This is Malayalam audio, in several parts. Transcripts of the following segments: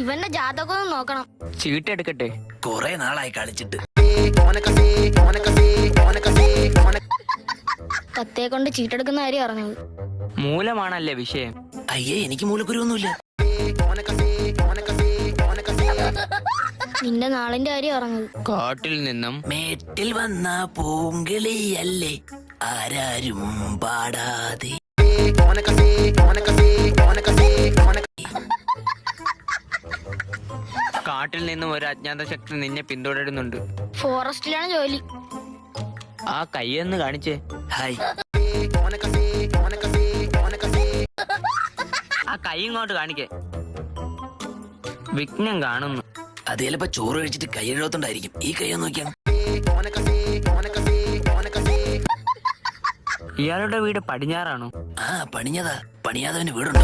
ഇവന്റെ ജാതകം നോക്കണം. ചീട്ടെടുക്കട്ടെ. കൊറേ നാളായി കളിച്ചിട്ട്. തത്തയെ കൊണ്ട് ചീട്ടെടുക്കുന്ന കാര്യം അറിഞ്ഞത്. മൂലമാണല്ലേ വിഷയം. അയ്യേ, എനിക്ക് മൂലക്കുരുവൊന്നുമില്ല. നിന്റെ നാളിന്റെ കാര്യം അറിഞ്ഞത്. കാട്ടിൽ നിന്നും മേട്ടിൽ വന്ന പൂങ്കിളിയല്ലേ ആരാരും പാടാതെ. കാട്ടിൽ നിന്നും ഒരു അജ്ഞാത ശക്തി നിന്നെ പിന്തുടരുന്നുണ്ട്. ഫോറസ്റ്റിലാണ് ജോലി. ആ കൈയൊന്ന് കാണിച്ചേ. ഹായ്. ആ കൈ ഇങ്ങോട്ട് കാണിക്കേ. വിഘ്നം കാണുന്നു. അത് ചിലപ്പോ ചോറ് കഴിച്ചിട്ട് കൈ എഴുതത്തോണ്ടായിരിക്കും. ഈ കൈ നോക്കിയാണ്. ഇയാളുടെ വീട് പടിഞ്ഞാറാണോ? ആ, പണിഞ്ഞതാ. പണിയാതവന് വീടുണ്ടോ?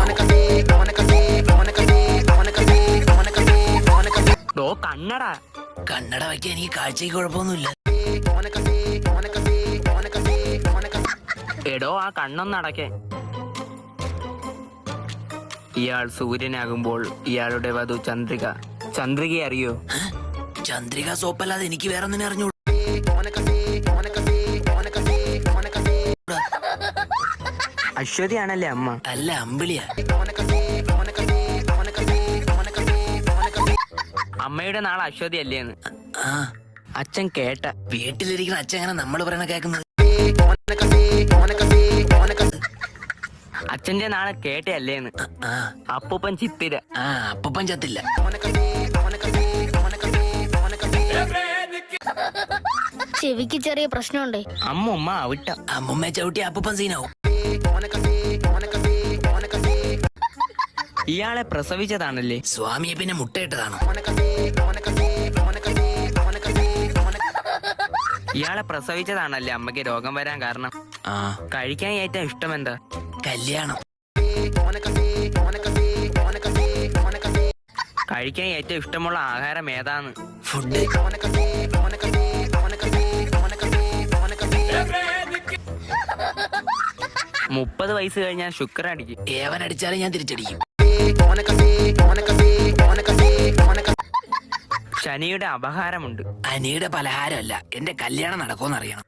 ഡോ കണ്ണട. കണ്ണട വയ്ക്കാൻ എനിക്ക് കാഴ്ചയ്ക്ക് കുഴപ്പമൊന്നുമില്ല. എടോ, ആ കണ്ണൊന്നടക്കേ. ഇയാൾ സൂര്യനാകുമ്പോൾ ഇയാളുടെ വധു ചന്ദ്രിക. ചന്ദ്രികയെ അറിയോ? ചന്ദ്രിക സോപ്പല്ലാതെ എനിക്ക് വേറെ ഒന്നിനെ അറിഞ്ഞു. അശ്വതിയാണല്ലേ അമ്മ? അല്ല, അമ്പിളിയാ. അമ്മയുടെ നാളെ അശ്വതി അല്ലേന്ന് ആ, അച്ഛൻ കേട്ട. വീട്ടിലിരിക്കുന്ന അച്ഛൻ എങ്ങനെ നമ്മള് പറയണ കേക്കുന്നത്? അച്ഛന്റെ നാളെ കേട്ടേ അല്ലേന്ന്. ആ, അപ്പൂപ്പൻ ചിത്തിര. ആ, അപ്പൂപ്പൻ ചത്തില്ല. ചെവിക്ക് ചെറിയ പ്രശ്നമുണ്ടേ. അമ്മൂമ്മ അവിട്ട. അമ്മുമ്മയെ ചവിട്ടി അപ്പൂപ്പൻ സീനാവും. ഇയാളെ പ്രസവിച്ചതാണല്ലേ? സ്വാമിയെ പിന്നെ മുട്ടയിട്ടതാണോ? ഇയാളെ പ്രസവിച്ചതാണല്ലേ അമ്മയ്ക്ക് രോഗം വരാൻ കാരണം? ആ, കഴിക്കാൻ ഏറ്റവും ഇഷ്ടം എന്താ? കല്യാണം. കഴിക്കാൻ ഏറ്റവും ഇഷ്ടമുള്ള ആഹാരം ഏതാന്ന്? ഫുഡ്. 30 വയസ്സ് കഴിഞ്ഞാൽ ശുക്രൻ അടിക്കും. ഏവൻ അടിച്ചാലും ഞാൻ തിരിച്ചടിക്കും. ശനിയുടെ അപഹാരമുണ്ട്. അനിയുടെ പലഹാരമല്ല, എന്റെ കല്യാണം നടക്കുമെന്ന് അറിയണം.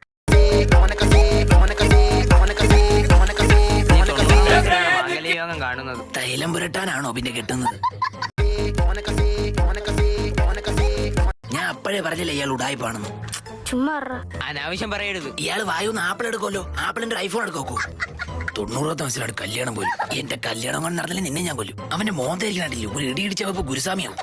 മാംഗല്യയോഗം കാണുന്നത്. തൈലം പുരട്ടാനാണോ പിന്നെ കെട്ടുന്നത്? ഞാൻ അപ്പോഴേ പറഞ്ഞില്ല ഇയാൾ ഉടായിപ്പാണെന്ന്. ചുമ്മാ അനാവശ്യം പറയരുത്. ഇയാൾ വായുന്ന് ആപ്പിൾ എടുക്കുമല്ലോ. ആപ്പിളിന്റെ ഐഫോൺ എടുക്കോ? 90 വയസ്സിലാണ് കല്യാണം പോലും. എന്റെ കല്യാണം കൊണ്ട് നടന്നില്ല നിന്നെ ഞാൻ കൊല്ലും. അവന്റെ മോന്തായിരിക്കണില്ല. ഒരു ഇടി ഇടിച്ചപ്പോ ഗുരുസ്വാമിയാവും.